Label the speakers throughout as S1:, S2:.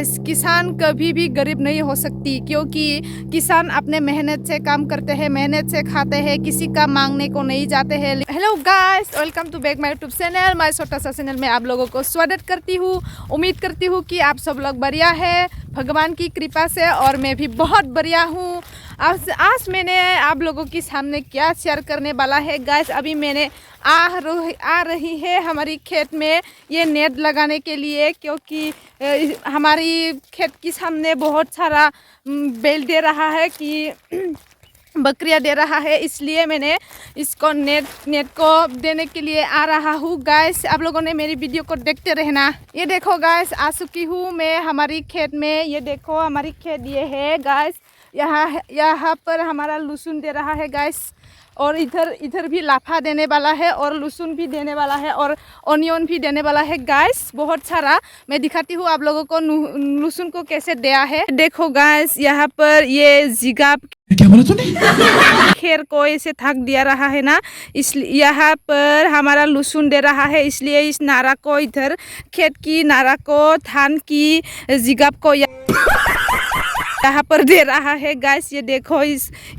S1: Guys, किसान कभी भी गरीब नहीं हो सकती, क्योंकि किसान अपने मेहनत से काम करते हैं, मेहनत से खाते हैं, किसी का मांगने को नहीं जाते हैं। Hello guys, welcome to back my YouTube channel. मैं छोटा सा चैनल में आप लोगों को स्वागत करती हूँ। उम्मीद करती हूँ कि आप सब लोग बढ़िया है भगवान की कृपा से, और मैं भी बहुत बढ़िया हूँ। आज मैंने आप लोगों के सामने क्या शेयर करने वाला है गाइस, अभी मैंने आ रही है हमारी खेत में ये नेट लगाने के लिए, क्योंकि हमारी खेत के सामने बहुत सारा बेल दे रहा है कि बकरियां दे रहा है, इसलिए मैंने इसको नेट को देने के लिए आ रहा हूँ। गाइस, आप लोगों ने मेरी वीडियो को देखते रहना। ये देखो गाइस, आ चुकी हूँ मैं हमारी खेत में। ये देखो हमारी खेत ये है गाइस। यहाँ पर हमारा लहसुन दे रहा है गाइस, और इधर भी लाफा देने वाला है, और लहसुन भी देने वाला है, और ऑनियन भी देने वाला है गाइस, बहुत सारा। मैं दिखाती हूँ आप लोगों को लहसुन को कैसे दिया है। देखो गाइस, यहाँ पर ये जिगाब क्या बोला तूने खेर को ऐसे थक दिया रहा है ना, इसलिए यहाँ पर हमारा लहसुन दे रहा है, इसलिए इस नारा को, इधर खेत की नारा को, धान की जिगाब को यहाँ पर दे रहा है गाइस। ये देखो,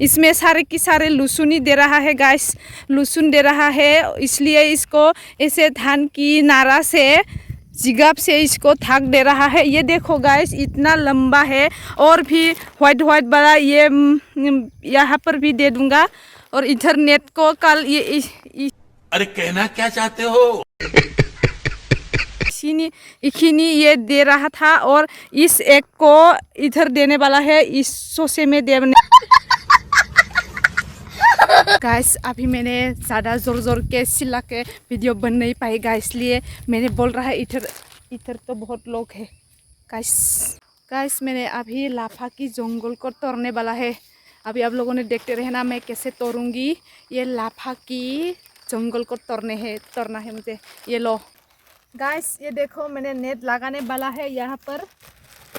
S1: इसमें सारे की सारे लहसुन ही दे रहा है गाइस, लहसुन दे रहा है, इसलिए इसको ऐसे धान की नारा से, जिगाब से इसको थक दे रहा है। ये देखो गाइस, इतना लंबा है, और भी व्हाइट बड़ा ये यहाँ पर भी दे दूंगा। और इधर नेट को कल ये
S2: अरे कहना क्या चाहते हो?
S1: इखिनी ये दे रहा था, और इस एक को इधर देने वाला है, इस सोसे में देने। गाइस, अभी मैंने ज़्यादा जोर के चिल्ला के वीडियो बन नहीं पाएगा, इसलिए मैंने बोल रहा है इधर तो बहुत लोग हैं गाइस। मैंने अभी लाफा की जंगल को तोड़ने वाला है। अभी आप लोगों ने देखते रहना मैं कैसे तोड़ूंगी। ये लाफा की जंगल को तोड़ना है मुझे। ये लो गाइस, ये देखो मैंने नेट लगाने वाला है यहाँ पर।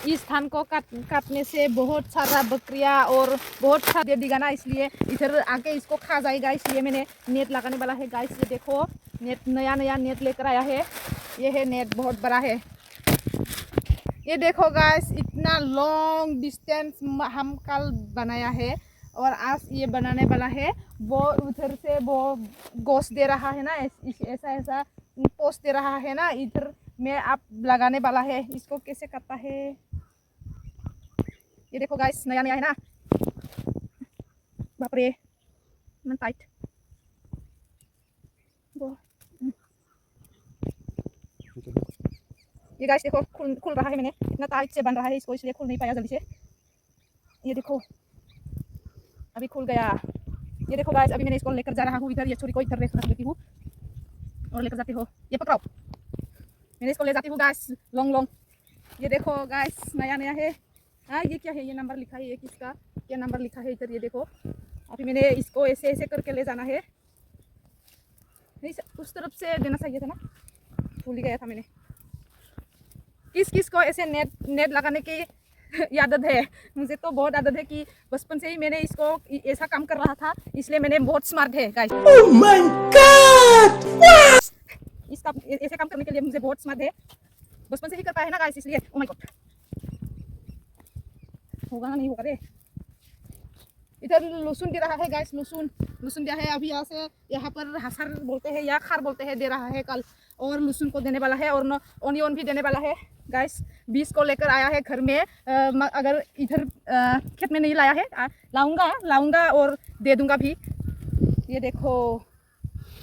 S1: इस धान को काटने से बहुत सारा बकरियाँ और बहुत सारा दे देगा ना, इसलिए इधर आके इसको खा जाएगा, इसलिए मैंने नेट लगाने वाला है गाइस। ये देखो, नेट नया नेट लेकर आया है। ये है नेट, बहुत बड़ा है। ये देखो गाइस, इतना लॉन्ग डिस्टेंस हम कल बनाया है, और आज ये बनाने वाला है। वो उधर से वो गोश्त दे रहा है ना, ऐसा पोस्ट दे रहा है ना, इधर में आप लगाने वाला है। इसको कैसे करता है, ये देखो गाइस, नया है ना, बाप रे मन टाइट। ये गाइस देखो, खुल रहा है, मैंने इतना टाइट से बन रहा है इसको, इसलिए खुल नहीं पाया जल्दी से। ये देखो अभी खुल गया। ये देखो गाइस, अभी मैंने इसको लेकर जा रहा हूँ इधर। ये छुरी को इधर रख देती हूँ और लेकर जाती हो। ये पकड़ो, मैंने इसको ले जाती हूँ गाइस, लॉन्ग। ये देखो गाइस, नया है। हाँ, ये क्या है, ये नंबर लिखा है, ये किसका क्या नंबर लिखा है इधर। ये देखो, अभी मैंने इसको ऐसे करके ले जाना है। नहीं, उस तरफ से देना चाहिए था ना, भूल गया था मैंने। किस को ऐसे नेट लगाने की आदत है, मुझे तो बहुत आदत है कि बचपन से ही मैंने इसको ऐसा काम कर रहा था, इसलिए मैंने बहुत स्मार्ट है गाइस। ओह माय गॉड, इसका ऐसे काम करने के लिए मुझे बहुत स्मार्ट है, बचपन से ही कर पाया है ना गाइस, इसलिए। ओह माय गॉड, होगा ना, नहीं होगा रे। इधर लहसुन दे रहा है गाइस, लहसुन दिया है। अभी यहाँ पर हसर बोलते हैं या खार बोलते हैं, दे रहा है कल, और लहसुन को देने वाला है, और ऑनियन भी देने वाला है गाइस। 20 को लेकर आया है घर में। अगर इधर खेत में नहीं लाया है, लाऊंगा और दे दूंगा भी। ये देखो,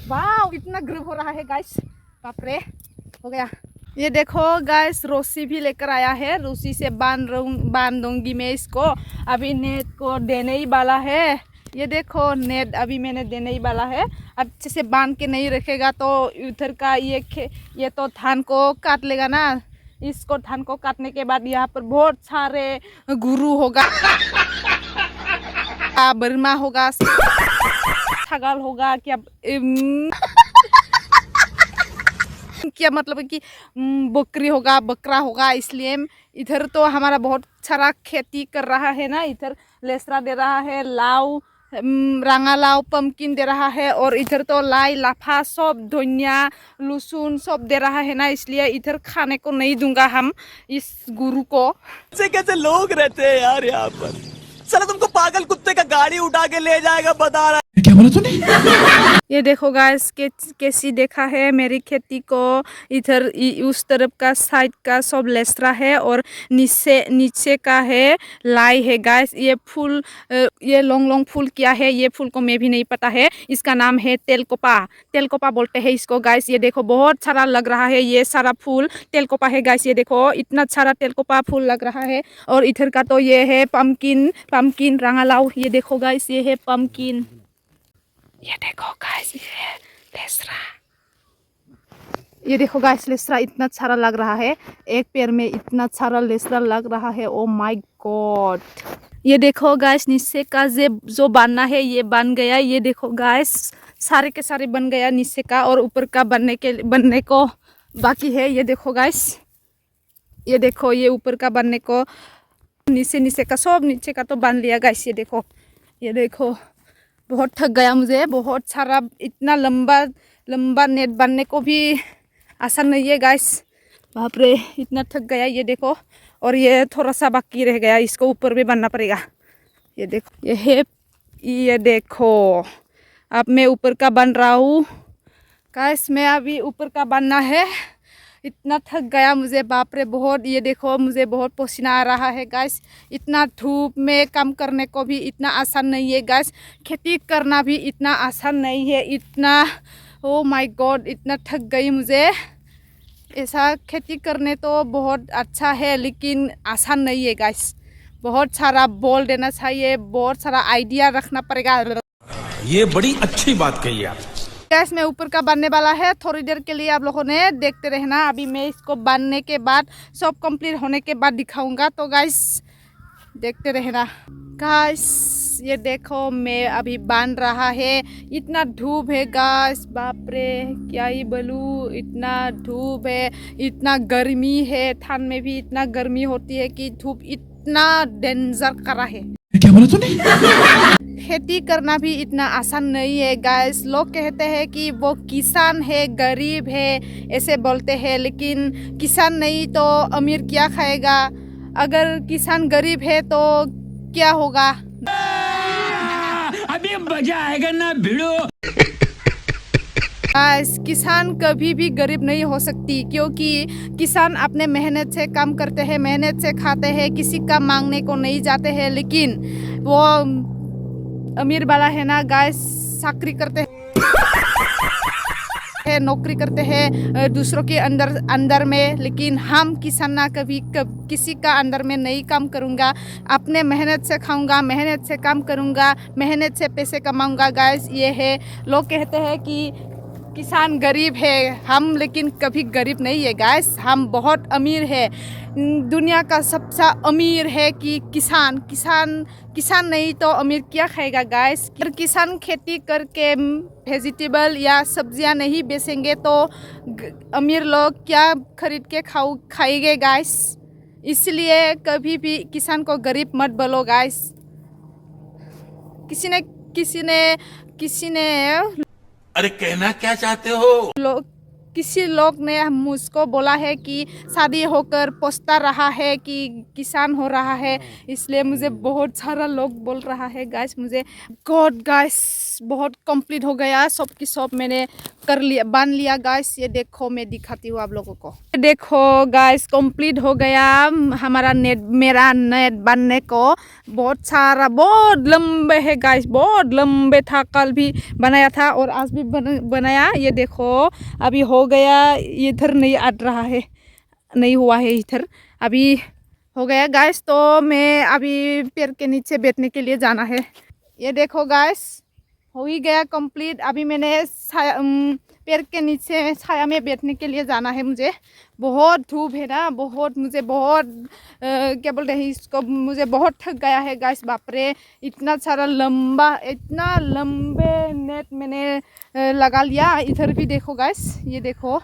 S1: वाह, इतना गर्व हो रहा है गाइस, बाप रे, हो गया। ये देखो गाइस, रस्सी भी लेकर आया है, रस्सी से बांध दूंगी मैं इसको। अभी नेट को देने ही वाला है। ये देखो, नेट अभी मैंने देने ही वाला है। अच्छे से बांध के नहीं रखेगा तो उधर का ये तो धान को काट लेगा ना। इसको धान को काटने के बाद यहाँ पर बहुत सारे गुरु होगा, बर्मा होगा, छगल होगा, क्या मतलब है कि बकरी होगा, बकरा होगा। इसलिए इधर तो हमारा बहुत सारा खेती कर रहा है ना, इधर लेसरा दे रहा है, लाव रंगालाव पम्पकिन दे रहा है और इधर तो लाई लाफा सब धनिया लहसुन सब दे रहा है ना, इसलिए इधर खाने को नहीं दूंगा हम इस गुरु को।
S3: कैसे कैसे लोग रहते हैं यार यहाँ पर। साला तुमको पागल कुत्ते का गाड़ी उठा के ले जाएगा बता रहा है।
S2: क्या बोला तूने?
S1: ये देखो गाइस कैसी देखा है मेरी खेती को। इधर उस तरफ का साइड का सब लेसरा है और नीचे का है लाई है गाइस। ये फूल ये लॉन्ग लॉन्ग फूल क्या है ये फूल को मैं भी नहीं पता है। इसका नाम है तेलकोपा बोलते हैं इसको गाइस। ये देखो बहुत सारा लग रहा है, ये सारा फूल तेलकोपा है गाइस। ये देखो इतना सारा तेलकोपा फूल लग रहा है। और इधर का तो ये है पम्पकिन रंगालाव। ये देखो गाइस ये है पम्पकिन। ये देखो गाइस ये है लेसरा। ये देखो गाइस लेसरा इतना सारा लग रहा है, एक पेड़ में इतना सारा लेसरा लग रहा है। Oh my God. ये देखो गाइस नीचे का जो बनना है ये बन गया। ये देखो गाइस सारे के सारे बन गया नीचे का, और ऊपर का बनने को बाकी है। ये देखो गाइस ये देखो ये ऊपर का बनने को, नीचे का सब नीचे का तो बन लिया गाइस। ये देखो बहुत थक गया मुझे, बहुत सारा इतना लंबा नेट बनने को भी आसान नहीं है गाइस। बाप रे इतना थक गया। ये देखो और ये थोड़ा सा बाकी रह गया, इसको ऊपर भी बनना पड़ेगा। ये देखो ये देखो अब मैं ऊपर का बन रहा हूँ गाइस। मैं अभी ऊपर का बनना है। इतना थक गया मुझे बाप रे बहुत। ये देखो मुझे बहुत पसीना आ रहा है गाइस। इतना धूप में काम करने को भी इतना आसान नहीं है गाइस। खेती करना भी इतना आसान नहीं है। इतना ओ माय गॉड इतना थक गई मुझे। ऐसा खेती करने तो बहुत अच्छा है लेकिन आसान नहीं है गाइस। बहुत सारा बोल देना चाहिए, बहुत सारा आइडिया रखना पड़ेगा।
S2: ये बड़ी अच्छी बात कही आप।
S1: गैस में ऊपर का बनने वाला है, थोड़ी देर के लिए आप लोगों ने देखते रहना। अभी मैं इसको बनने के बाद सब कंप्लीट होने के बाद दिखाऊंगा, तो गाइस देखते रहना। गाइस ये देखो मैं अभी बन रहा है। इतना धूप है गाइस बाप रे क्या ही बोलूं। इतना धूप है, इतना गर्मी है। ठंड में भी इतना गर्मी होती है कि धूप इतना डेंजर करा है।
S2: क्या बोला तूने?
S1: खेती करना भी इतना आसान नहीं है गाइस। लोग कहते हैं कि वो किसान है गरीब है ऐसे बोलते हैं, लेकिन किसान नहीं तो अमीर क्या खाएगा। अगर किसान गरीब है तो क्या होगा।
S3: अभी मजा आएगा ना भिड़ो।
S1: गाइस किसान कभी भी गरीब नहीं हो सकती, क्योंकि किसान अपने मेहनत से काम करते हैं, मेहनत से खाते हैं, किसी का मांगने को नहीं जाते हैं। लेकिन वो अमीर वाला है ना गाइस, चाकरी करते हैं, नौकरी करते हैं दूसरों के अंदर में। लेकिन हम किसान ना कभी किसी का अंदर में नहीं काम करूँगा। अपने मेहनत से खाऊंगा, मेहनत से काम करूँगा, मेहनत से पैसे कमाऊँगा गाइस। ये है लोग कहते हैं कि किसान गरीब है हम, लेकिन कभी गरीब नहीं है गाइस। हम बहुत अमीर है। दुनिया का सबसे अमीर है कि किसान नहीं तो अमीर क्या खाएगा गाइस। अगर किसान खेती करके वेजिटेबल या सब्जियां नहीं बेचेंगे तो अमीर लोग क्या खरीद के खाएंगे गाइस। इसलिए कभी भी किसान को गरीब मत बोलो गाइस। किसी ने
S2: अरे कहना क्या चाहते हो?
S1: किसी लोग ने मुझको बोला है कि शादी होकर पछता रहा है कि किसान हो रहा है, इसलिए मुझे बहुत सारा लोग बोल रहा है गाइस। मुझे गॉड गाइस बहुत कंप्लीट हो गया, सब की सब मैंने कर लिया, बांध लिया गाइस। ये देखो मैं दिखाती हूँ आप लोगों को। ये देखो गाइस कंप्लीट हो गया हमारा मेरा नेट बनने को। बहुत सारा बहुत लंबे है गाइस, बहुत लंबे था। कल भी बनाया था और आज भी बनाया। ये देखो अभी हो गया। इधर नहीं अट रहा है, नहीं हुआ है इधर, अभी हो गया गाइस। तो मैं अभी पेड़ के नीचे बैठने के लिए जाना है। ये देखो गाइस हो ही गया कंप्लीट। अभी मैंने पेड़ के नीचे छाया में बैठने के लिए जाना है। मुझे बहुत धूप है ना, मुझे बहुत क्या बोलते हैं इसको, मुझे बहुत थक गया है गाइस बाप रे। इतना सारा इतना लंबे नेट मैंने लगा लिया। इधर भी देखो गाइस, ये देखो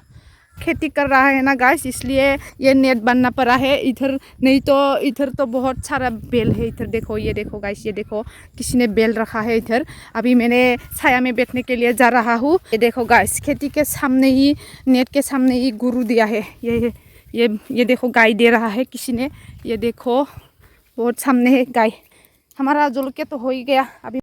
S1: खेती कर रहा है ना गाइस, इसलिए ये नेट बनना पड़ा है इधर। नहीं तो इधर तो बहुत सारा बेल है। इधर देखो, ये देखो गाइस, ये देखो किसी ने बेल रखा है इधर। अभी मैंने छाया में बैठने के लिए जा रहा हूँ। ये देखो गाइस, खेती के सामने ही, नेट के सामने ही गुरु दिया है। ये देखो गाय दे रहा है किसी ने। ये देखो बहुत सामने है गाय। हमारा जुल के तो हो ही गया अभी।